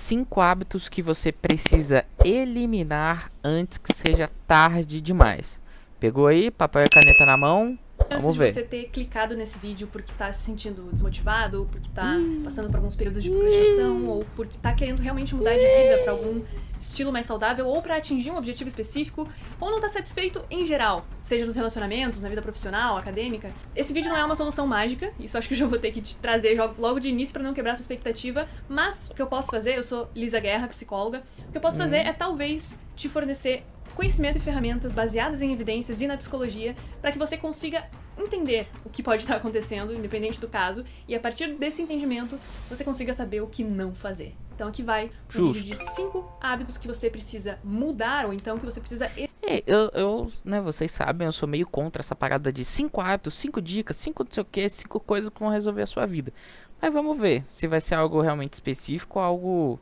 5 hábitos que você precisa eliminar antes que seja tarde demais. Pegou aí, papel e caneta na mão? Antes Vamos de ver. você ter clicado nesse vídeo porque tá se sentindo desmotivado, ou porque tá passando por alguns períodos de procrastinação, ou porque tá querendo realmente mudar de vida pra algum estilo mais saudável, ou pra atingir um objetivo específico, ou não tá satisfeito em geral, seja nos relacionamentos, na vida profissional, acadêmica, esse vídeo não é uma solução mágica, isso acho que eu já vou ter que te trazer logo de início pra não quebrar sua expectativa, mas o que eu posso fazer, eu sou Lisa Guerra, psicóloga, o que eu posso fazer é talvez te fornecer conhecimento e ferramentas baseadas em evidências e na psicologia para que você consiga entender o que pode estar acontecendo, independente do caso, e a partir desse entendimento você consiga saber o que não fazer. Então aqui vai um vídeo de 5 hábitos que você precisa mudar, ou então que você precisa... Né, vocês sabem, eu sou meio contra essa parada de 5 hábitos, 5 dicas, 5 não sei o que, 5 coisas que vão resolver a sua vida. Mas vamos ver se vai ser algo realmente específico ou algo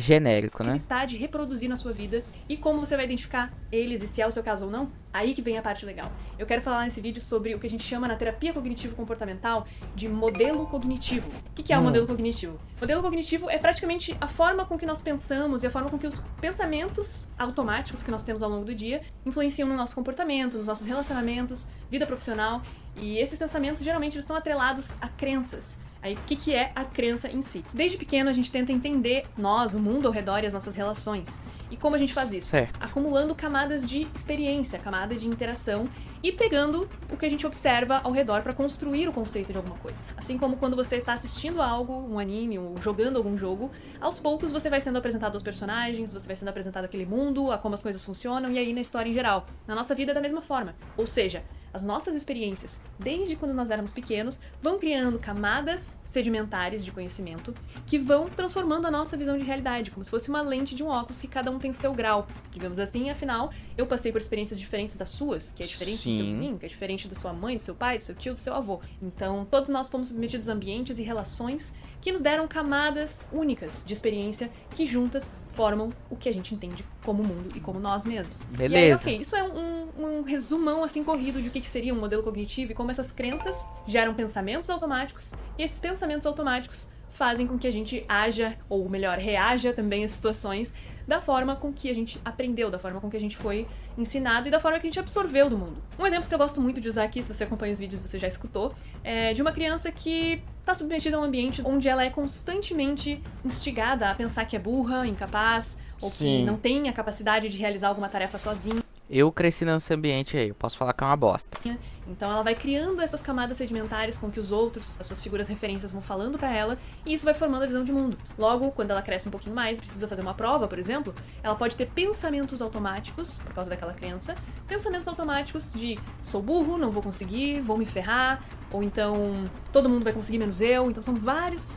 genérico, né? Evitar de reproduzir na sua vida e como você vai identificar eles e se é o seu caso ou não, aí que vem a parte legal. Eu quero falar nesse vídeo sobre o que a gente chama na terapia cognitivo-comportamental de modelo cognitivo. O que é o modelo cognitivo? Modelo cognitivo é praticamente a forma com que nós pensamos e a forma com que os pensamentos automáticos que nós temos ao longo do dia influenciam no nosso comportamento, nos nossos relacionamentos, vida profissional, e esses pensamentos geralmente eles estão atrelados a crenças. Aí, o que é a crença em si? Desde pequeno, a gente tenta entender nós, o mundo ao redor e as nossas relações. E como a gente faz isso? Certo. Acumulando camadas de experiência, camadas de interação e pegando o que a gente observa ao redor para construir o conceito de alguma coisa. Assim como quando você está assistindo algo, um anime, ou jogando algum jogo, aos poucos você vai sendo apresentado aos personagens, você vai sendo apresentado àquele mundo, a como as coisas funcionam e aí na história em geral. Na nossa vida é da mesma forma. Ou seja, as nossas experiências, desde quando nós éramos pequenos, vão criando camadas sedimentares de conhecimento que vão transformando a nossa visão de realidade, como se fosse uma lente de um óculos que cada um tem o seu grau, digamos assim. Afinal, eu passei por experiências diferentes das suas, que é diferente do seu vizinho, que é diferente da sua mãe, do seu pai, do seu tio, do seu avô. Então, todos nós fomos submetidos a ambientes e relações que nos deram camadas únicas de experiência que juntas formam o que a gente entende como mundo e como nós mesmos. Beleza. E aí, ok, isso é um resumão assim corrido de o que seria um modelo cognitivo e como essas crenças geram pensamentos automáticos e esses pensamentos automáticos fazem com que a gente haja, ou melhor, reaja também às situações da forma com que a gente aprendeu, da forma com que a gente foi ensinado e da forma que a gente absorveu do mundo. Um exemplo que eu gosto muito de usar aqui, se você acompanha os vídeos você já escutou, é de uma criança que está submetida a um ambiente onde ela é constantemente instigada a pensar que é burra, incapaz, ou que não tem a capacidade de realizar alguma tarefa sozinha. Eu cresci nesse ambiente aí, eu posso falar que é uma bosta. Então ela vai criando essas camadas sedimentares com que os outros, as suas figuras referências vão falando pra ela, e isso vai formando a visão de mundo. Logo, quando ela cresce um pouquinho mais, precisa fazer uma prova, por exemplo, ela pode ter pensamentos automáticos, por causa daquela crença, pensamentos automáticos de sou burro, não vou conseguir, vou me ferrar, ou então todo mundo vai conseguir menos eu, então são vários...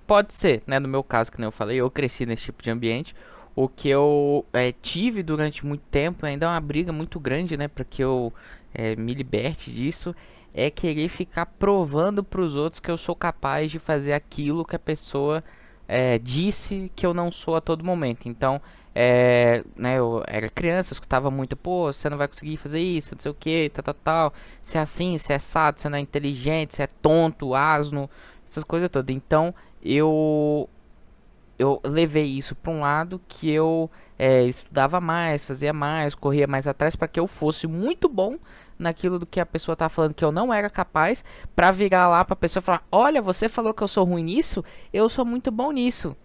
Pode ser, né, no meu caso, que nem eu falei, eu cresci nesse tipo de ambiente. O que eu tive durante muito tempo, ainda é uma briga muito grande, né, para que eu me liberte disso, é querer ficar provando para os outros que eu sou capaz de fazer aquilo que a pessoa disse que eu não sou a todo momento. Então, né, eu era criança, eu escutava muito, pô, você não vai conseguir fazer isso, não sei o que, tal, você é assim, você é assado, você não é inteligente, você é tonto, asno, essas coisas todas. Então, eu levei isso para um lado que eu estudava mais, fazia mais, corria mais atrás para que eu fosse muito bom naquilo do que a pessoa tá falando que eu não era capaz, para virar lá para a pessoa e falar: olha, você falou que eu sou ruim nisso, eu sou muito bom nisso.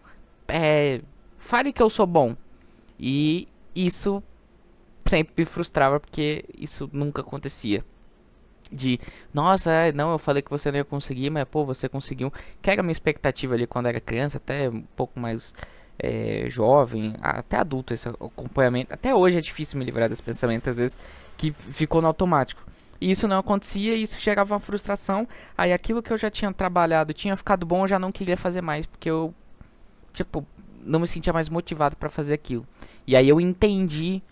Fale que eu sou bom. E isso sempre me frustrava porque isso nunca acontecia. De, nossa, não, eu falei que você não ia conseguir, mas pô, você conseguiu. Que era a minha expectativa ali quando era criança, até um pouco mais jovem, até adulto, esse acompanhamento. Até hoje é difícil me livrar desse pensamento, às vezes, que ficou no automático. E isso não acontecia, e isso gerava uma frustração. Aí aquilo que eu já tinha trabalhado, tinha ficado bom, eu já não queria fazer mais, porque eu, tipo, não me sentia mais motivado para fazer aquilo. E aí eu entendi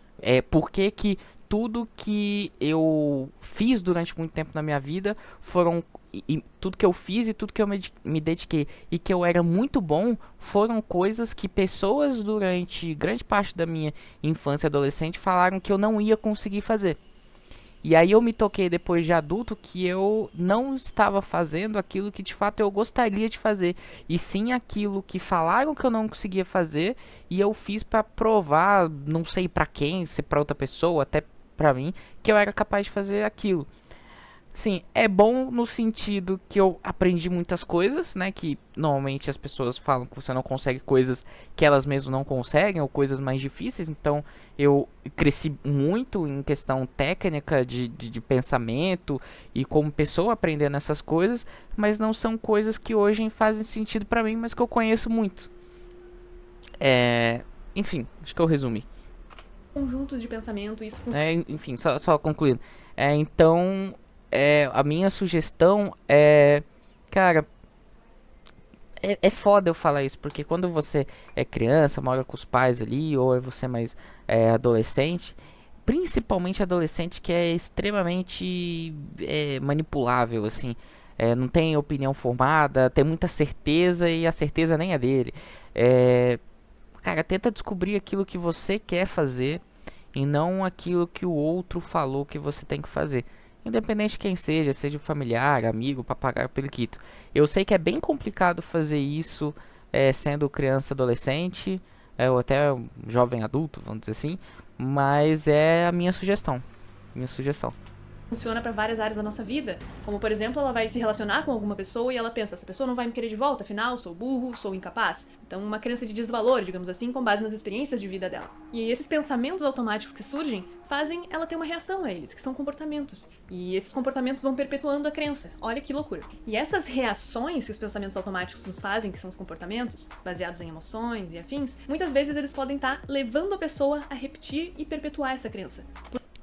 por que tudo que eu fiz durante muito tempo na minha vida foram tudo que eu fiz e tudo que eu me dediquei e que eu era muito bom foram coisas que pessoas durante grande parte da minha infância e adolescente falaram que eu não ia conseguir fazer. E aí eu me toquei depois de adulto que eu não estava fazendo aquilo que de fato eu gostaria de fazer, e sim aquilo que falaram que eu não conseguia fazer e eu fiz para provar, não sei para quem, se para outra pessoa, até para mim, que eu era capaz de fazer aquilo. Sim, é bom no sentido que eu aprendi muitas coisas, né? Que normalmente as pessoas falam que você não consegue coisas que elas mesmas não conseguem, ou coisas mais difíceis. Então eu cresci muito em questão técnica de pensamento e como pessoa aprendendo essas coisas, mas não são coisas que hoje fazem sentido pra mim, mas que eu conheço muito. É, enfim, acho que eu resumi. Conjuntos de pensamento, isso funciona. Enfim, só concluindo. Então, a minha sugestão é, cara, é foda eu falar isso, porque quando você é criança, mora com os pais ali, ou é você mais adolescente, principalmente adolescente que é extremamente manipulável, assim, não tem opinião formada, tem muita certeza e a certeza nem é dele. É, cara, tenta descobrir aquilo que você quer fazer e não aquilo que o outro falou que você tem que fazer. Independente de quem seja, seja familiar, amigo, papagaio, periquito. Eu sei que é bem complicado fazer isso sendo criança, adolescente, ou até um jovem adulto, vamos dizer assim, mas é a minha sugestão. Minha sugestão. Funciona para várias áreas da nossa vida, como por exemplo, ela vai se relacionar com alguma pessoa e ela pensa, essa pessoa não vai me querer de volta, afinal, sou burro, sou incapaz. Então, uma crença de desvalor, digamos assim, com base nas experiências de vida dela. E esses pensamentos automáticos que surgem fazem ela ter uma reação a eles, que são comportamentos. E esses comportamentos vão perpetuando a crença. Olha que loucura. E essas reações que os pensamentos automáticos nos fazem, que são os comportamentos, baseados em emoções e afins, muitas vezes eles podem estar levando a pessoa a repetir e perpetuar essa crença.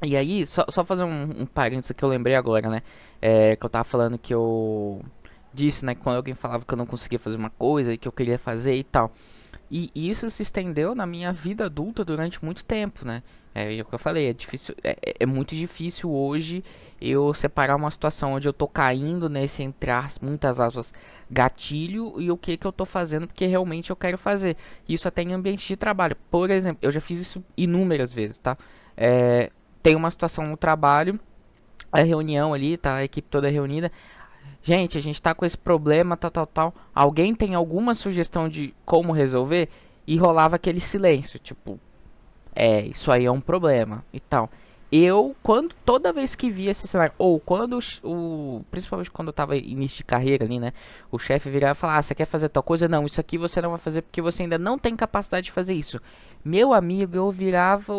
E aí, só fazer um parênteses que eu lembrei agora, né? Que eu tava falando que eu disse, né? Que quando alguém falava que eu não conseguia fazer uma coisa e que eu queria fazer e tal. E isso se estendeu na minha vida adulta durante muito tempo, né? É o que eu falei, é difícil, é muito difícil hoje eu separar uma situação onde eu tô caindo nesse, muitas aspas, gatilho e o que eu tô fazendo porque realmente eu quero fazer. Isso até em ambiente de trabalho. Por exemplo, eu já fiz isso inúmeras vezes, tá? Tem uma situação no trabalho, a reunião ali, tá? A equipe toda reunida. Gente, a gente tá com esse problema, tal. Alguém tem alguma sugestão de como resolver? E rolava aquele silêncio, tipo, isso aí é um problema e tal. Toda vez que via esse cenário, ou quando principalmente quando eu tava início de carreira ali, né, o chefe virava e falava, você quer fazer tal coisa? Não, isso aqui você não vai fazer porque você ainda não tem capacidade de fazer isso. Meu amigo, eu virava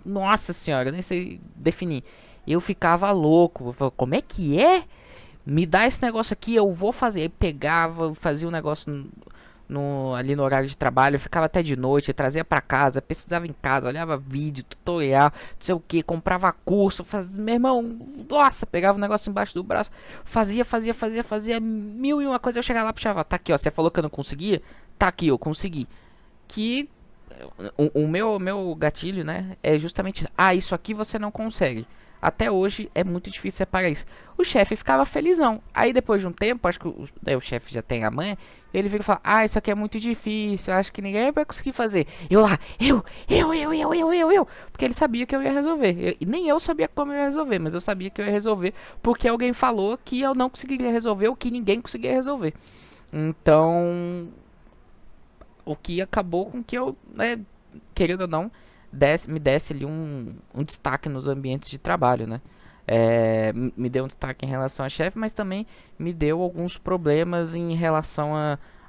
nossa senhora, nem sei definir. Eu ficava louco, eu falava, como é que é? Me dá esse negócio aqui, eu vou fazer. Aí pegava, fazia um negócio ali no horário de trabalho, eu ficava até de noite, trazia pra casa, pesquisava em casa, olhava vídeo, tutorial, não sei o que, comprava curso, meu irmão, nossa, pegava o negócio embaixo do braço, fazia mil e uma coisa, eu chegava lá e puxava, tá aqui ó, você falou que eu não conseguia? Tá aqui, eu consegui. Que o meu gatilho, né, é justamente, isso aqui você não consegue. Até hoje é muito difícil separar isso. O chefe ficava felizão. Aí depois de um tempo, acho que o chefe já tem a manha, ele vira e fala, isso aqui é muito difícil, acho que ninguém vai conseguir fazer. Eu lá, eu. Porque ele sabia que eu ia resolver. E nem eu sabia como eu ia resolver, mas eu sabia que eu ia resolver porque alguém falou que eu não conseguiria resolver ou que ninguém conseguia resolver. Então, o que acabou com que eu, né, querendo ou não, me desse ali um destaque nos ambientes de trabalho, né? Me deu um destaque em relação a chefe, mas também me deu alguns problemas em relação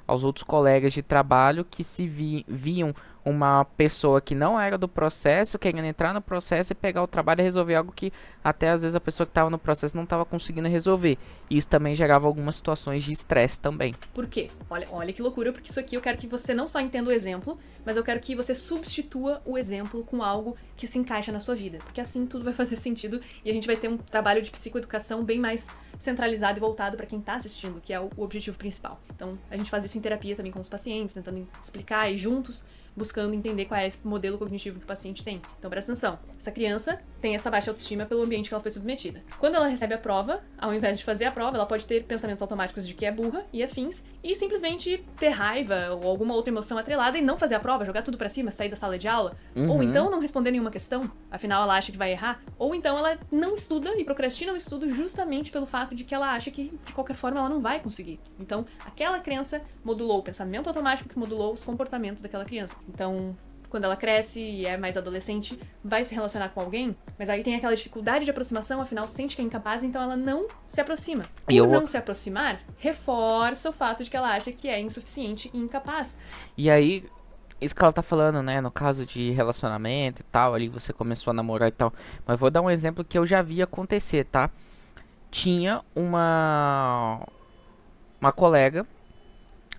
aos outros colegas de trabalho que se viam uma pessoa que não era do processo, querendo entrar no processo e pegar o trabalho e resolver algo que até às vezes a pessoa que estava no processo não estava conseguindo resolver. E isso também gerava algumas situações de estresse também. Por quê? Olha que loucura, porque isso aqui eu quero que você não só entenda o exemplo, mas eu quero que você substitua o exemplo com algo que se encaixa na sua vida. Porque assim tudo vai fazer sentido e a gente vai ter um trabalho de psicoeducação bem mais centralizado e voltado para quem está assistindo, que é o objetivo principal. Então, a gente faz isso em terapia também com os pacientes, tentando explicar e juntos buscar buscando entender qual é esse modelo cognitivo que o paciente tem. Então presta atenção, essa criança tem essa baixa autoestima pelo ambiente que ela foi submetida. Quando ela recebe a prova, ao invés de fazer a prova, ela pode ter pensamentos automáticos de que é burra e afins, e simplesmente ter raiva ou alguma outra emoção atrelada e não fazer a prova, jogar tudo pra cima, sair da sala de aula, ou então não responder nenhuma questão, afinal ela acha que vai errar, ou então ela não estuda e procrastina o estudo justamente pelo fato de que ela acha que de qualquer forma ela não vai conseguir. Então, aquela criança modulou o pensamento automático que modulou os comportamentos daquela criança. Então, quando ela cresce e é mais adolescente, vai se relacionar com alguém, mas aí tem aquela dificuldade de aproximação, afinal sente que é incapaz, então ela não se aproxima. Por não se aproximar, reforça o fato de que ela acha que é insuficiente e incapaz. E aí, isso que ela tá falando, né, no caso de relacionamento e tal, ali você começou a namorar e tal, mas vou dar um exemplo que eu já vi acontecer, tá? Tinha uma colega,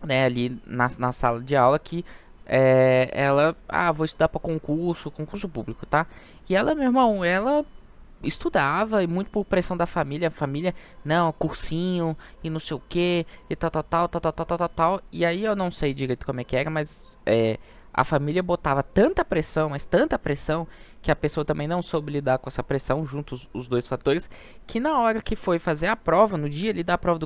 né, ali na sala de aula que ela, vou estudar para concurso público, tá? E ela, meu irmão, ela estudava e muito por pressão da família, não, cursinho e não sei o que, e tal. E aí eu não sei direito como é que era, mas a família botava tanta pressão, mas tanta pressão, que a pessoa também não soube lidar com essa pressão, juntos os dois fatores, que na hora que foi fazer a prova, no dia ali da prova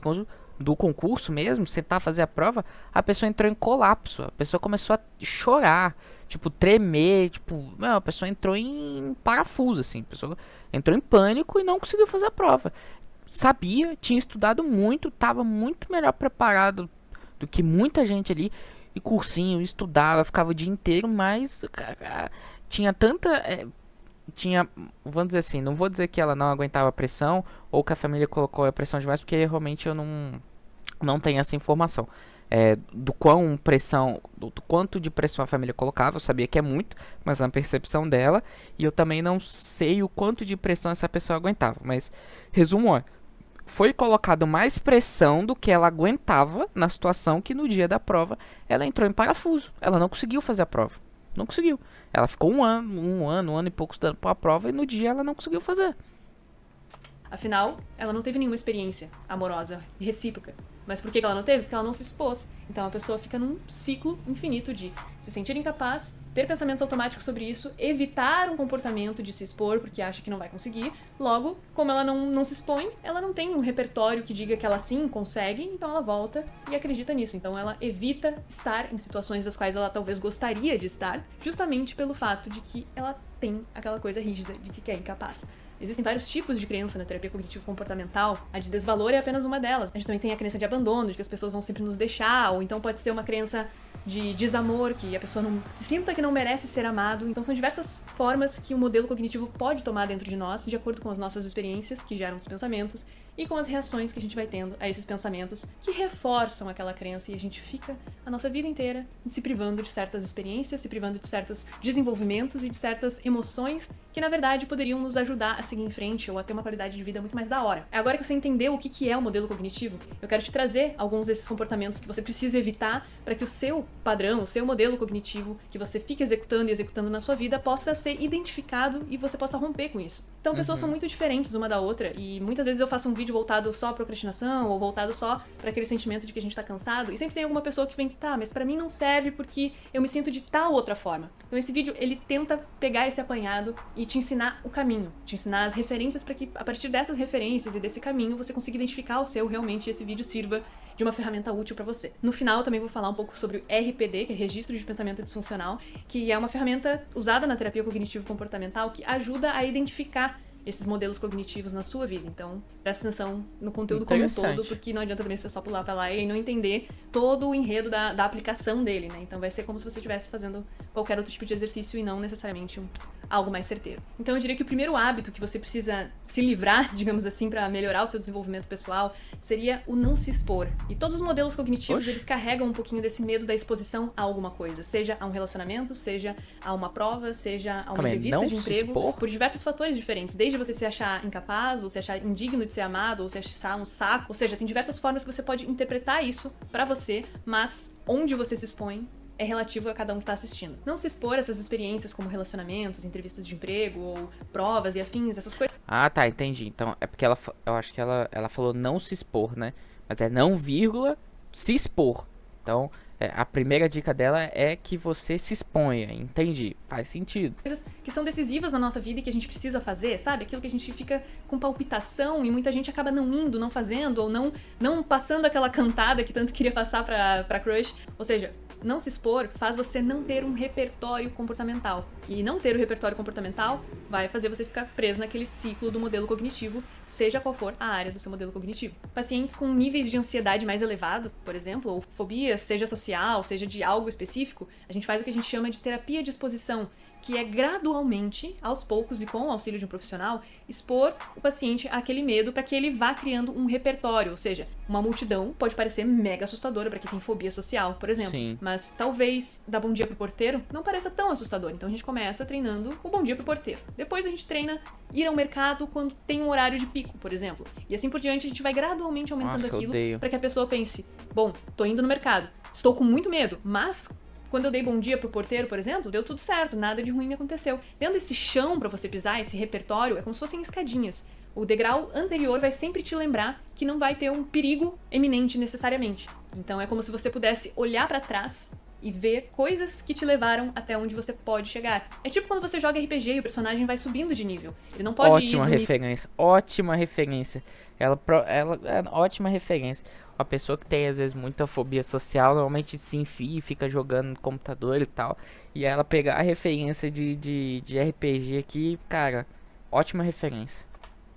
do concurso mesmo, sentar fazer a prova, a pessoa entrou em colapso, a pessoa começou a chorar, tipo, tremer, tipo, a pessoa entrou em parafuso, assim, a pessoa entrou em pânico e não conseguiu fazer a prova. Sabia, tinha estudado muito, estava muito melhor preparado do que muita gente ali, e cursinho, estudava, ficava o dia inteiro, mas tinha tanta... vamos dizer assim, não vou dizer que ela não aguentava a pressão, ou que a família colocou a pressão demais, porque realmente eu não tenho essa informação. Do quanto de pressão a família colocava, eu sabia que é muito, mas na percepção dela, e eu também não sei o quanto de pressão essa pessoa aguentava, mas resumo, foi colocado mais pressão do que ela aguentava na situação que no dia da prova ela entrou em parafuso, ela não conseguiu fazer a prova, não conseguiu, ã ficou um ano e pouco estudando para a prova e no dia ela não conseguiu fazer. Afinal, ela não teve nenhuma experiência amorosa recíproca. Mas por que ela não teve? Porque ela não se expôs. Então a pessoa fica num ciclo infinito de se sentir incapaz, ter pensamentos automáticos sobre isso, evitar um comportamento de se expor porque acha que não vai conseguir. Logo, como ela não se expõe, ela não tem um repertório que diga que ela sim consegue, então ela volta e acredita nisso. Então ela evita estar em situações das quais ela talvez gostaria de estar, justamente pelo fato de que ela tem aquela coisa rígida de que é incapaz. Existem vários tipos de crença na terapia cognitivo-comportamental. A de desvalor é apenas uma delas. A gente também tem a crença de abandono, de que as pessoas vão sempre nos deixar, ou então pode ser uma crença de desamor, que a pessoa não se sinta que não merece ser amado. Então são diversas formas que o modelo cognitivo pode tomar dentro de nós, de acordo com as nossas experiências, que geram os pensamentos, e com as reações que a gente vai tendo a esses pensamentos, que reforçam aquela crença, e a gente fica a nossa vida inteira se privando de certas experiências, se privando de certos desenvolvimentos e de certas emoções que, na verdade, poderiam nos ajudar a seguir em frente ou a ter uma qualidade de vida muito mais da hora. Agora que você entendeu o que é o modelo cognitivo, eu quero te trazer alguns desses comportamentos que você precisa evitar para que o seu padrão, o seu modelo cognitivo, que você fica executando e executando na sua vida, possa ser identificado e você possa romper com isso. Então, pessoas são muito diferentes uma da outra e muitas vezes eu faço um vídeo voltado só à procrastinação ou voltado só para aquele sentimento de que a gente tá cansado e sempre tem alguma pessoa que vem, tá, mas para mim não serve porque eu me sinto de tal outra forma. Então, esse vídeo, ele tenta pegar esse apanhado e te ensinar o caminho, te ensinar as referências para que, a partir dessas referências e desse caminho, você consiga identificar o seu realmente e esse vídeo sirva de uma ferramenta útil para você. No final, também vou falar um pouco sobre o RPD, que é Registro de Pensamento Disfuncional, que é uma ferramenta usada na terapia cognitivo-comportamental que ajuda a identificar esses modelos cognitivos na sua vida. Então, presta atenção no conteúdo como um todo, porque não adianta também você só pular pra lá e não entender todo o enredo da aplicação dele, né? Então vai ser como se você estivesse fazendo qualquer outro tipo de exercício e não necessariamente algo mais certeiro. Então eu diria que o primeiro hábito que você precisa se livrar, digamos assim, para melhorar o seu desenvolvimento pessoal, seria o não se expor. E todos os modelos cognitivos, eles carregam um pouquinho desse medo da exposição a alguma coisa, seja a um relacionamento, seja a uma prova, seja a uma entrevista de emprego, por diversos fatores diferentes, desde você se achar incapaz, ou se achar indigno de ser amado, ou se achar um saco, ou seja, tem diversas formas que você pode interpretar isso pra você, mas onde você se expõe é relativo a cada um que tá assistindo. Não se expor a essas experiências como relacionamentos, entrevistas de emprego, ou provas e afins, essas coisas. Ah, tá, entendi. Então, é porque eu acho que ela falou não se expor, né? Mas é não, vírgula, se expor. Então, A primeira dica dela é que você se exponha. Entendi, faz sentido. Coisas que são decisivas na nossa vida e que a gente precisa fazer, sabe? Aquilo que a gente fica com palpitação e muita gente acaba não indo, não fazendo, ou não passando aquela cantada que tanto queria passar pra crush. Ou seja, não se expor faz você não ter um repertório comportamental. E não ter o repertório comportamental vai fazer você ficar preso naquele ciclo do modelo cognitivo, seja qual for a área do seu modelo cognitivo. Pacientes com níveis de ansiedade mais elevado, por exemplo, ou fobia, seja social, seja de algo específico, a gente faz o que a gente chama de terapia de exposição, que é gradualmente, aos poucos e com o auxílio de um profissional, expor o paciente àquele medo para que ele vá criando um repertório. Ou seja, uma multidão pode parecer mega assustadora para quem tem fobia social, por exemplo. Sim. Mas talvez dar bom dia pro porteiro não pareça tão assustador. Então a gente começa treinando o bom dia pro porteiro. Depois a gente treina ir ao mercado quando tem um horário de pico, por exemplo. E assim por diante a gente vai gradualmente aumentando Nossa, aquilo odeio. para que a pessoa pense, bom, tô indo no mercado, estou com muito medo, mas quando eu dei bom dia pro porteiro, por exemplo, deu tudo certo, nada de ruim me aconteceu. Dentro desse chão pra você pisar, esse repertório, é como se fossem escadinhas. O degrau anterior vai sempre te lembrar que não vai ter um perigo eminente necessariamente. Então é como se você pudesse olhar pra trás e ver coisas que te levaram até onde você pode chegar. É tipo quando você joga RPG e o personagem vai subindo de nível. Ele não pode ir Ótima do referência, ótima referência. Ela é ótima referência. A pessoa que tem, às vezes, muita fobia social, normalmente se enfia e fica jogando no computador e tal. E ela pegar a referência de RPG aqui, cara, ótima referência.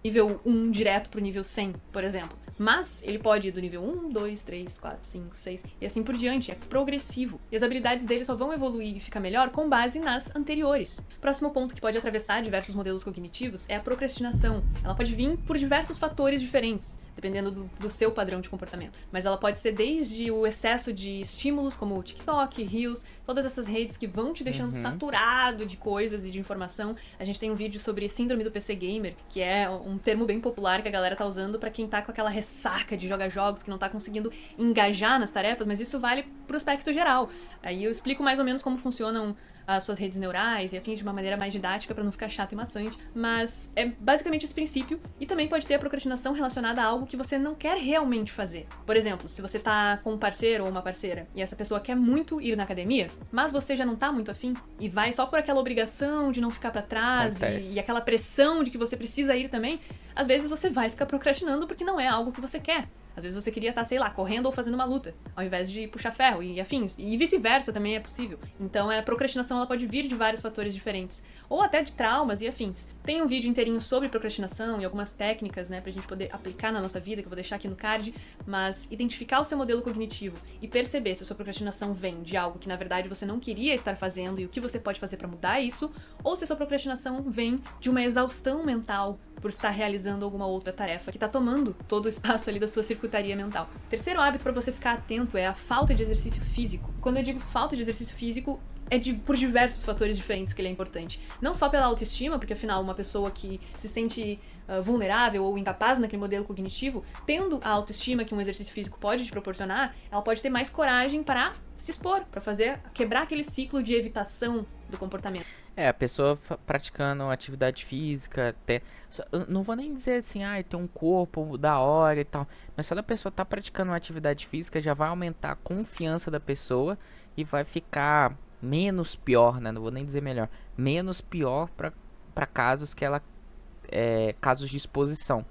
nível 1 direto pro nível 100, por exemplo. Mas ele pode ir do nível 1, 2, 3, 4, 5, 6 e assim por diante. É progressivo. E as habilidades dele só vão evoluir e ficar melhor com base nas anteriores. Próximo ponto que pode atravessar diversos modelos cognitivos é a procrastinação. Ela pode vir por diversos fatores diferentes, dependendo do seu padrão de comportamento. Mas ela pode ser desde o excesso de estímulos, como o TikTok, Reels, todas essas redes que vão te deixando saturado de coisas e de informação. A gente tem um vídeo sobre síndrome do PC Gamer, que é um termo bem popular que a galera tá usando pra quem tá com aquela ressaca de jogar jogos, que não tá conseguindo engajar nas tarefas, mas isso vale pro aspecto geral. Aí eu explico mais ou menos como funcionam as suas redes neurais e afins de uma maneira mais didática pra não ficar chato e maçante, mas é basicamente esse princípio. E também pode ter a procrastinação relacionada a algo que você não quer realmente fazer. Por exemplo, se você tá com um parceiro ou uma parceira e essa pessoa quer muito ir na academia, mas você já não tá muito afim e vai só por aquela obrigação de não ficar pra trás e aquela pressão de que você precisa ir também, às vezes você vai ficar procrastinando porque não é algo que você quer. Às vezes você queria estar, sei lá, correndo ou fazendo uma luta, ao invés de puxar ferro e afins. E vice-versa também é possível. Então a procrastinação ela pode vir de vários fatores diferentes. Ou até de traumas e afins. Tem um vídeo inteirinho sobre procrastinação e algumas técnicas, né, pra gente poder aplicar na nossa vida, que eu vou deixar aqui no card. Mas identificar o seu modelo cognitivo e perceber se a sua procrastinação vem de algo que na verdade você não queria estar fazendo e o que você pode fazer pra mudar isso, ou se a sua procrastinação vem de uma exaustão mental por estar realizando alguma outra tarefa que tá tomando todo o espaço ali da sua circuitaria mental. Terceiro hábito para você ficar atento é a falta de exercício físico. Quando eu digo falta de exercício físico, por diversos fatores diferentes que ele é importante. Não só pela autoestima, porque afinal uma pessoa que se sente vulnerável ou incapaz naquele modelo cognitivo, tendo a autoestima que um exercício físico pode te proporcionar, ela pode ter mais coragem para se expor, para quebrar aquele ciclo de evitação do comportamento. A pessoa praticando atividade física, não vou nem dizer assim, tem um corpo da hora e tal, mas só da pessoa tá praticando uma atividade física já vai aumentar a confiança da pessoa e vai ficar menos pior, né? Não vou nem dizer melhor, menos pior para casos que ela casos de exposição,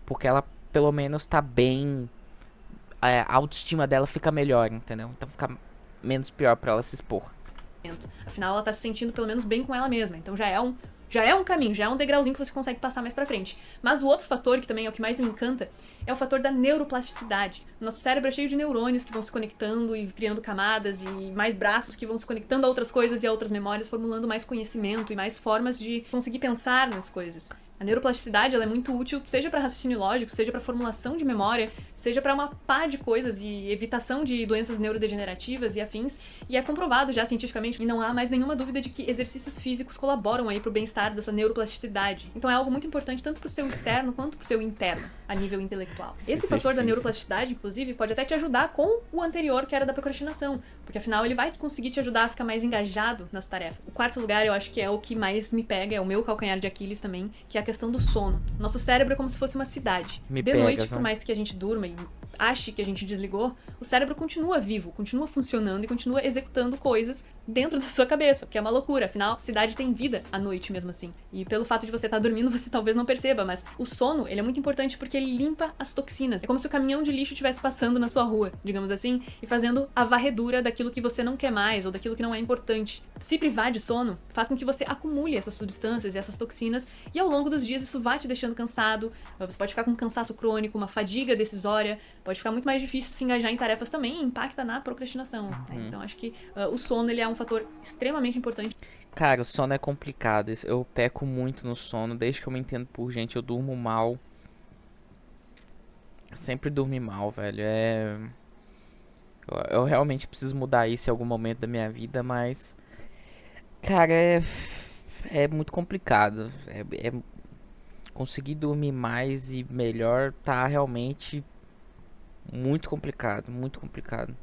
porque ela pelo menos tá bem, a autoestima dela fica melhor, entendeu? Então fica menos pior para ela se expor. Afinal, ela tá se sentindo pelo menos bem com ela mesma. Então já é um caminho, já é um degrauzinho que você consegue passar mais pra frente. Mas o outro fator, que também é o que mais me encanta, é o fator da neuroplasticidade. Nosso cérebro é cheio de neurônios que vão se conectando e criando camadas, e mais braços que vão se conectando a outras coisas e a outras memórias, formulando mais conhecimento e mais formas de conseguir pensar nas coisas. A neuroplasticidade ela é muito útil, seja para raciocínio lógico, seja para formulação de memória, seja para uma pá de coisas e evitação de doenças neurodegenerativas e afins. E é comprovado já cientificamente e não há mais nenhuma dúvida de que exercícios físicos colaboram aí pro bem-estar da sua neuroplasticidade. Então é algo muito importante tanto pro seu externo quanto pro seu interno, a nível intelectual. Esse fator da neuroplasticidade, inclusive, pode até te ajudar com o anterior, que era da procrastinação, porque afinal ele vai conseguir te ajudar a ficar mais engajado nas tarefas. O quarto lugar, eu acho que é o que mais me pega, é o meu calcanhar de Aquiles também, que é a questão do sono. Nosso cérebro é como se fosse uma cidade. De noite, por mais que a gente durma ache que a gente desligou, o cérebro continua vivo, continua funcionando e continua executando coisas dentro da sua cabeça, porque é uma loucura. Afinal, a cidade tem vida à noite mesmo assim. E pelo fato de você estar dormindo, você talvez não perceba, mas o sono, ele é muito importante porque ele limpa as toxinas. É como se o caminhão de lixo estivesse passando na sua rua, digamos assim, e fazendo a varredura daquilo que você não quer mais ou daquilo que não é importante. Se privar de sono faz com que você acumule essas substâncias e essas toxinas, e ao longo dos dias isso vai te deixando cansado, você pode ficar com um cansaço crônico, uma fadiga decisória, pode ficar muito mais difícil se engajar em tarefas também e impacta na procrastinação. Né? Então acho que o sono ele é um fator extremamente importante. Cara, o sono é complicado. Eu peco muito no sono. Desde que eu me entendo por gente, eu durmo mal. Eu sempre dormi mal, velho. Eu realmente preciso mudar isso em algum momento da minha vida, mas... Cara, é muito complicado. Conseguir dormir mais e melhor tá realmente muito complicado, muito complicado.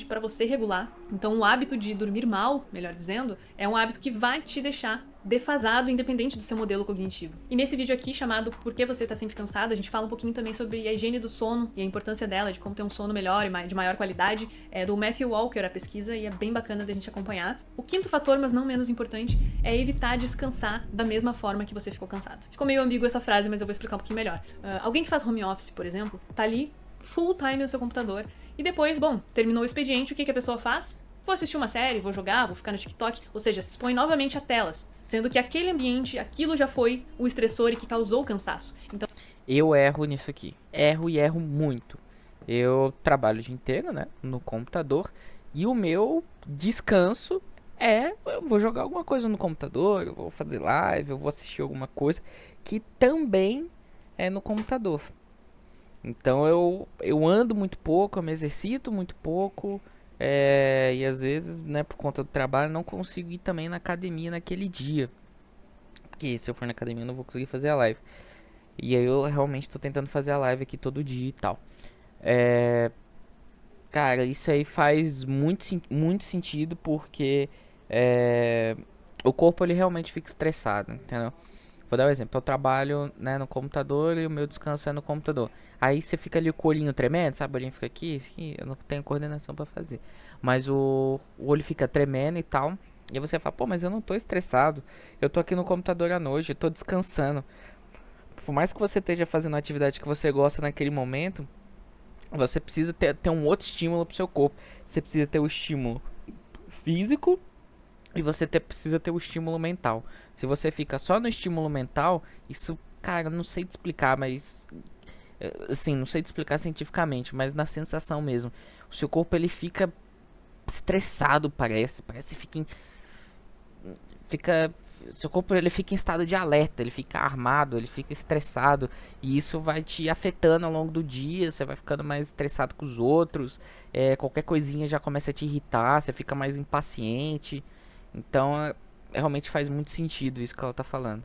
Para você regular. Então, o hábito de dormir mal, melhor dizendo, é um hábito que vai te deixar defasado, independente do seu modelo cognitivo. E nesse vídeo aqui, chamado Por que você está sempre cansado, a gente fala um pouquinho também sobre a higiene do sono e a importância dela, de como ter um sono melhor e de maior qualidade. É do Matthew Walker, a pesquisa, e é bem bacana da gente acompanhar. O quinto fator, mas não menos importante, é evitar descansar da mesma forma que você ficou cansado. Ficou meio ambíguo essa frase, mas eu vou explicar um pouquinho melhor. Alguém que faz home office, por exemplo, tá ali full time no seu computador. E depois, bom, terminou o expediente, o que a pessoa faz? Vou assistir uma série, vou jogar, vou ficar no TikTok. Ou seja, se expõe novamente a telas, sendo que aquele ambiente, aquilo já foi o estressor e que causou o cansaço. Então, eu erro nisso aqui. Erro e erro muito. Eu trabalho o dia inteiro, né, no computador. E o meu descanso eu vou jogar alguma coisa no computador, eu vou fazer live, eu vou assistir alguma coisa que também é no computador. Então eu ando muito pouco, eu me exercito muito pouco. E às vezes, né, por conta do trabalho, não consigo ir também na academia naquele dia. Porque se eu for na academia eu não vou conseguir fazer a live. E aí eu realmente tô tentando fazer a live aqui todo dia e tal. Cara, isso aí faz muito sentido porque o corpo ele realmente fica estressado, entendeu? Vou dar um exemplo, eu trabalho, né, no computador e o meu descanso é no computador. Aí você fica ali com o olhinho tremendo, sabe? O olhinho fica aqui, eu não tenho coordenação pra fazer. Mas o olho fica tremendo e tal. E aí você fala, pô, mas eu não tô estressado. Eu tô aqui no computador à noite, eu tô descansando. Por mais que você esteja fazendo uma atividade que você gosta naquele momento, você precisa ter um outro estímulo pro seu corpo. Você precisa ter o estímulo físico e você precisa ter o estímulo mental. Se você fica só no estímulo mental, isso, cara, não sei te explicar, mas... Assim, não sei te explicar cientificamente, mas na sensação mesmo. O seu corpo, ele fica estressado, parece. Parece que fica... Seu corpo, ele fica em estado de alerta, ele fica armado, ele fica estressado. E isso vai te afetando ao longo do dia, você vai ficando mais estressado com os outros. Qualquer coisinha já começa a te irritar, você fica mais impaciente. Então, realmente faz muito sentido isso que ela tá falando.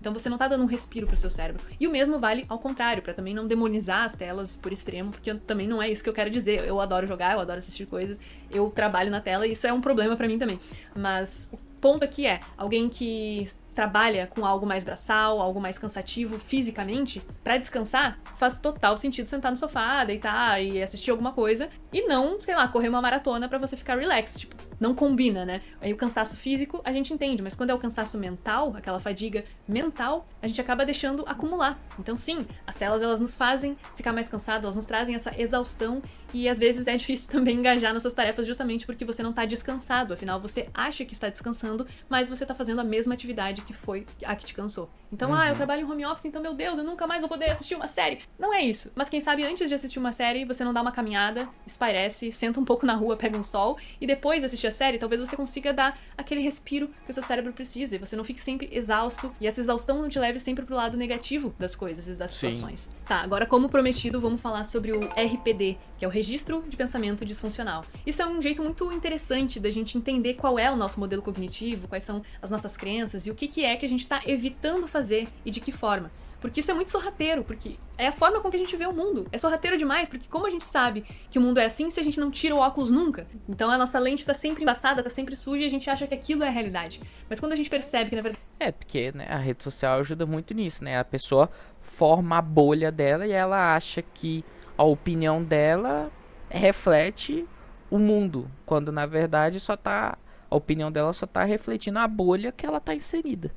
Então você não tá dando um respiro pro seu cérebro. E o mesmo vale ao contrário, pra também não demonizar as telas por extremo, porque também não é isso que eu quero dizer. Eu adoro jogar, eu adoro assistir coisas, eu trabalho na tela e isso é um problema pra mim também. Mas o ponto aqui é, alguém que trabalha com algo mais braçal, algo mais cansativo fisicamente, pra descansar, faz total sentido sentar no sofá, deitar e assistir alguma coisa, e não, sei lá, correr uma maratona pra você ficar relax, tipo, não combina, né? Aí o cansaço físico a gente entende, mas quando é o cansaço mental, aquela fadiga mental, a gente acaba deixando acumular. Então sim, as telas elas nos fazem ficar mais cansado, elas nos trazem essa exaustão e às vezes é difícil também engajar nas suas tarefas justamente porque você não tá descansado, afinal você acha que está descansando, mas você tá fazendo a mesma atividade que foi a que te cansou. Então, eu trabalho em home office, então, meu Deus, eu nunca mais vou poder assistir uma série. Não é isso. Mas quem sabe antes de assistir uma série, você não dá uma caminhada, espairece, senta um pouco na rua, pega um sol, e depois de assistir a série, talvez você consiga dar aquele respiro que o seu cérebro precisa, e você não fique sempre exausto, e essa exaustão não te leve sempre pro lado negativo das coisas e das situações. Sim. Tá, agora como prometido, vamos falar sobre o RPD, que é o Registro de Pensamento Disfuncional. Isso é um jeito muito interessante da gente entender qual é o nosso modelo cognitivo, quais são as nossas crenças e o que é que a gente tá evitando fazer e de que forma. Porque isso é muito sorrateiro, porque é a forma com que a gente vê o mundo. É sorrateiro demais, porque como a gente sabe que o mundo é assim se a gente não tira o óculos nunca? Então a nossa lente tá sempre embaçada, tá sempre suja e a gente acha que aquilo é a realidade. Mas quando a gente percebe que na verdade... porque, né, a rede social ajuda muito nisso, né? A pessoa forma a bolha dela e ela acha que a opinião dela reflete o mundo, quando na verdade a opinião dela só tá refletindo a bolha que ela tá inserida.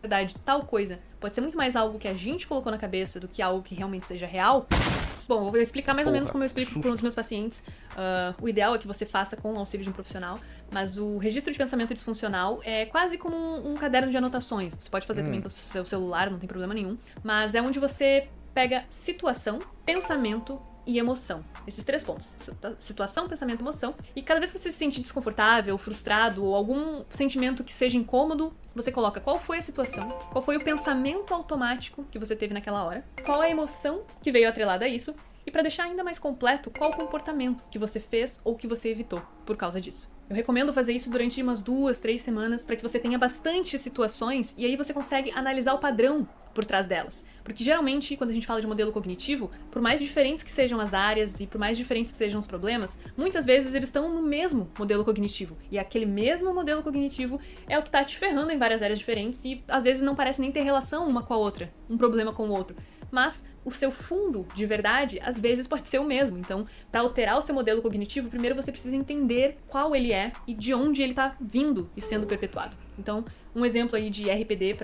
Verdade, tal coisa pode ser muito mais algo que a gente colocou na cabeça do que algo que realmente seja real. Bom, eu vou explicar mais ou menos como eu explico para os meus pacientes. O ideal é que você faça com o auxílio de um profissional, mas o registro de pensamento disfuncional é quase como um caderno de anotações. Você pode fazer também pelo seu celular, não tem problema nenhum. Mas é onde você pega situação, pensamento e emoção. Esses 3 pontos. Situação, pensamento e emoção. E cada vez que você se sente desconfortável, frustrado ou algum sentimento que seja incômodo, você coloca qual foi a situação, qual foi o pensamento automático que você teve naquela hora, qual a emoção que veio atrelada a isso, e para deixar ainda mais completo, qual o comportamento que você fez ou que você evitou por causa disso. Eu recomendo fazer isso durante umas 2, 3 semanas para que você tenha bastante situações e aí você consegue analisar o padrão por trás delas. Porque geralmente, quando a gente fala de modelo cognitivo, por mais diferentes que sejam as áreas e por mais diferentes que sejam os problemas, muitas vezes eles estão no mesmo modelo cognitivo. E aquele mesmo modelo cognitivo é o que tá te ferrando em várias áreas diferentes e às vezes não parece nem ter relação uma com a outra, um problema com o outro. Mas o seu fundo de verdade, às vezes, pode ser o mesmo. Então, para alterar o seu modelo cognitivo, primeiro você precisa entender qual ele é e de onde ele está vindo e sendo perpetuado. Então, um exemplo aí de RPD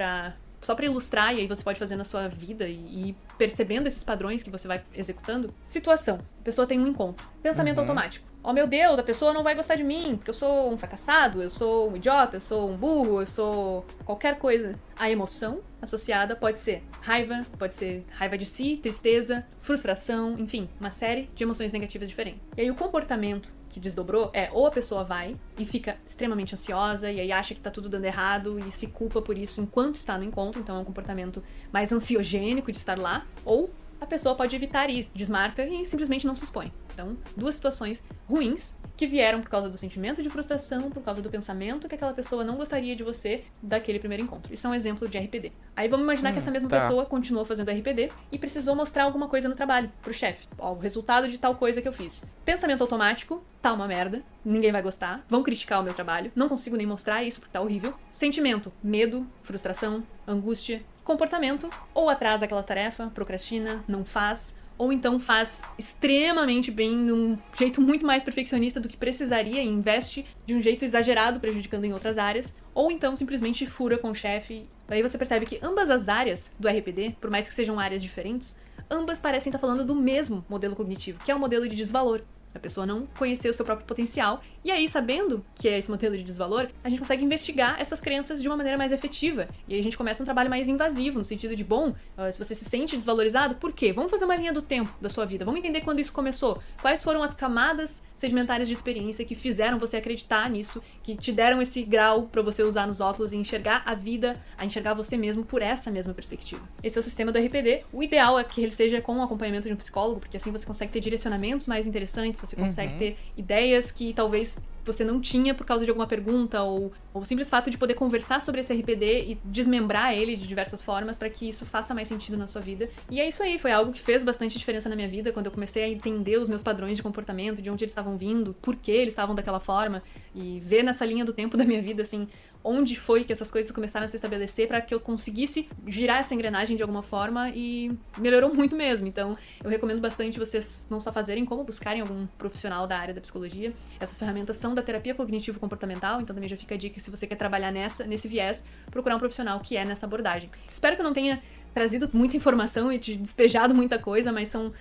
só para ilustrar, e aí você pode fazer na sua vida e ir percebendo esses padrões que você vai executando. Situação. A pessoa tem um encontro. Pensamento automático. Oh meu Deus, a pessoa não vai gostar de mim, porque eu sou um fracassado, eu sou um idiota, eu sou um burro, eu sou qualquer coisa. A emoção associada pode ser raiva de si, tristeza, frustração, enfim, uma série de emoções negativas diferentes. E aí o comportamento que desdobrou é ou a pessoa vai e fica extremamente ansiosa e aí acha que tá tudo dando errado e se culpa por isso enquanto está no encontro, então é um comportamento mais ansiogênico de estar lá, ou a pessoa pode evitar ir, desmarca e simplesmente não se expõe. Então, 2 situações ruins que vieram por causa do sentimento de frustração, por causa do pensamento que aquela pessoa não gostaria de você daquele primeiro encontro. Isso é um exemplo de RPD. Aí vamos imaginar que essa mesma pessoa continuou fazendo RPD e precisou mostrar alguma coisa no trabalho pro chefe. Ó, o resultado de tal coisa que eu fiz. Pensamento automático, tá uma merda, ninguém vai gostar, vão criticar o meu trabalho, não consigo nem mostrar isso porque tá horrível. Sentimento, medo, frustração, angústia. Comportamento, ou atrasa aquela tarefa, procrastina, não faz, ou então faz extremamente bem, de um jeito muito mais perfeccionista do que precisaria e investe de um jeito exagerado, prejudicando em outras áreas, ou então simplesmente fura com o chefe. Aí você percebe que ambas as áreas do RPD, por mais que sejam áreas diferentes, ambas parecem estar falando do mesmo modelo cognitivo, que é o modelo de desvalor. A pessoa não conhecer o seu próprio potencial. E aí, sabendo que é esse modelo de desvalor, a gente consegue investigar essas crenças de uma maneira mais efetiva. E aí a gente começa um trabalho mais invasivo, no sentido de, bom, se você se sente desvalorizado, por quê? Vamos fazer uma linha do tempo da sua vida. Vamos entender quando isso começou. Quais foram as camadas sedimentares de experiência que fizeram você acreditar nisso, que te deram esse grau pra você usar nos óculos e enxergar a vida, a enxergar você mesmo por essa mesma perspectiva. Esse é o sistema do RPD. O ideal é que ele seja com o acompanhamento de um psicólogo, porque assim você consegue ter direcionamentos mais interessantes, você consegue ter ideias que talvez você não tinha por causa de alguma pergunta ou o simples fato de poder conversar sobre esse RPD e desmembrar ele de diversas formas para que isso faça mais sentido na sua vida. E é isso aí, foi algo que fez bastante diferença na minha vida quando eu comecei a entender os meus padrões de comportamento, de onde eles estavam vindo, por que eles estavam daquela forma e ver nessa linha do tempo da minha vida, assim, onde foi que essas coisas começaram a se estabelecer para que eu conseguisse girar essa engrenagem de alguma forma e melhorou muito mesmo. Então, eu recomendo bastante vocês não só fazerem, como buscarem algum profissional da área da psicologia. Essas ferramentas são da terapia cognitivo-comportamental, então também já fica a dica, se você quer trabalhar nesse viés, procurar um profissional que é nessa abordagem. Espero que eu não tenha trazido muita informação e te despejado muita coisa, mas são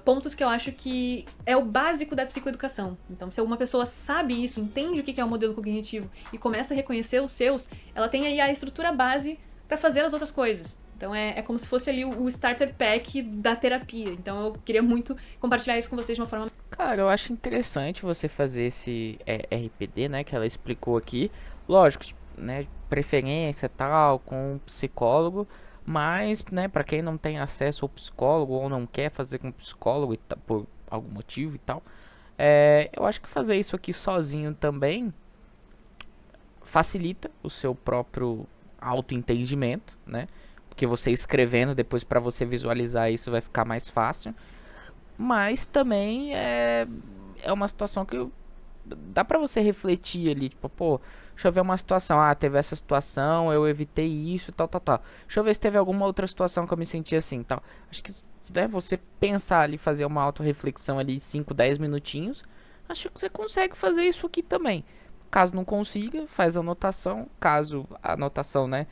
pontos que eu acho que é o básico da psicoeducação. Então, se uma pessoa sabe isso, entende o que é o modelo cognitivo e começa a reconhecer os seus, ela tem aí a estrutura base para fazer as outras coisas. Então é como se fosse ali o starter pack da terapia. Então eu queria muito compartilhar isso com vocês de uma forma... Cara, eu acho interessante você fazer esse RPD, né, que ela explicou aqui. Lógico, né, preferência e tal, com um psicólogo. Mas, né, pra quem não tem acesso ao psicólogo ou não quer fazer com psicólogo por algum motivo e tal, eu acho que fazer isso aqui sozinho também facilita o seu próprio autoentendimento, né? Porque você escrevendo depois pra você visualizar isso vai ficar mais fácil. Mas também é uma situação que dá pra você refletir ali, tipo, pô, deixa eu ver uma situação, teve essa situação, eu evitei isso, tal. Deixa eu ver se teve alguma outra situação que eu me senti assim, tal. Acho que né, você pensar ali, fazer uma autorreflexão ali 5, 10 minutinhos, acho que você consegue fazer isso aqui também. Caso não consiga, faz a anotação. Caso a anotação, né,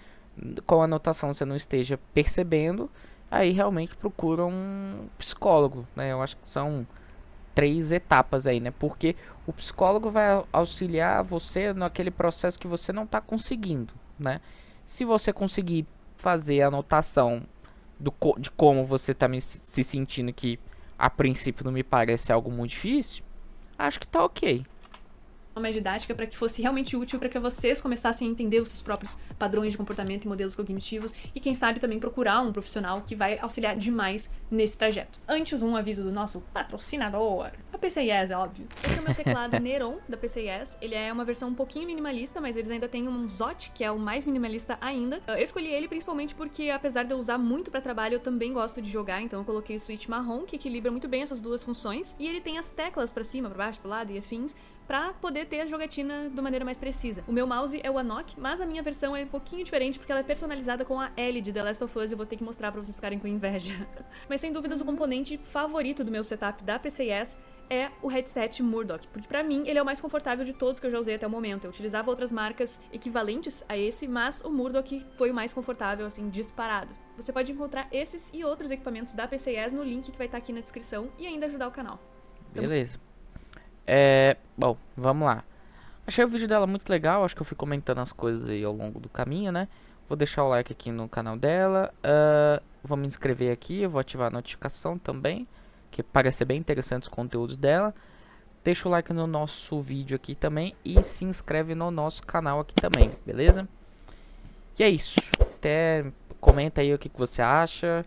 com a anotação você não esteja percebendo, aí realmente procura um psicólogo, né? Eu acho que são 3 etapas aí, né? Porque o psicólogo vai auxiliar você naquele processo que você não está conseguindo, né? Se você conseguir fazer a anotação de como você está se sentindo, que a princípio não me parece algo muito difícil, acho que tá ok. Mais didática para que fosse realmente útil para que vocês começassem a entender os seus próprios padrões de comportamento e modelos cognitivos e quem sabe também procurar um profissional que vai auxiliar demais nesse trajeto. Antes, um aviso do nosso patrocinador, a PCIS, é óbvio. Esse é o meu teclado Neron da PCIS. Ele é uma versão um pouquinho minimalista, mas eles ainda têm um Zot, que é o mais minimalista ainda. Eu escolhi ele principalmente porque, apesar de eu usar muito para trabalho, eu também gosto de jogar, então eu coloquei o switch marrom, que equilibra muito bem essas duas funções, e ele tem as teclas para cima, para baixo, para lado e afins, pra poder ter a jogatina de maneira mais precisa. O meu mouse é o Anok, mas a minha versão é um pouquinho diferente porque ela é personalizada com a Ellie de The Last of Us e eu vou ter que mostrar pra vocês ficarem com inveja. Mas sem dúvidas o componente favorito do meu setup da PCIS é o headset Murdoch, porque pra mim ele é o mais confortável de todos que eu já usei até o momento. Eu utilizava outras marcas equivalentes a esse, mas o Murdoch foi o mais confortável, assim, disparado. Você pode encontrar esses e outros equipamentos da PCIS no link que vai estar aqui na descrição e ainda ajudar o canal. Beleza. Bom, vamos lá. Achei o vídeo dela muito legal, acho que eu fui comentando as coisas aí ao longo do caminho, né? Vou deixar o like aqui no canal dela, vou me inscrever aqui, eu vou ativar a notificação também, que parece ser bem interessante os conteúdos dela. Deixa o like no nosso vídeo aqui também e se inscreve no nosso canal aqui também, beleza? E é isso, até comenta aí o que você acha,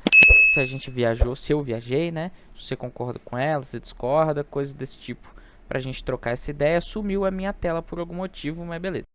se a gente viajou, se eu viajei, né? Se você concorda com ela, se discorda, coisas desse tipo. Pra gente trocar essa ideia. Sumiu a minha tela por algum motivo, mas beleza.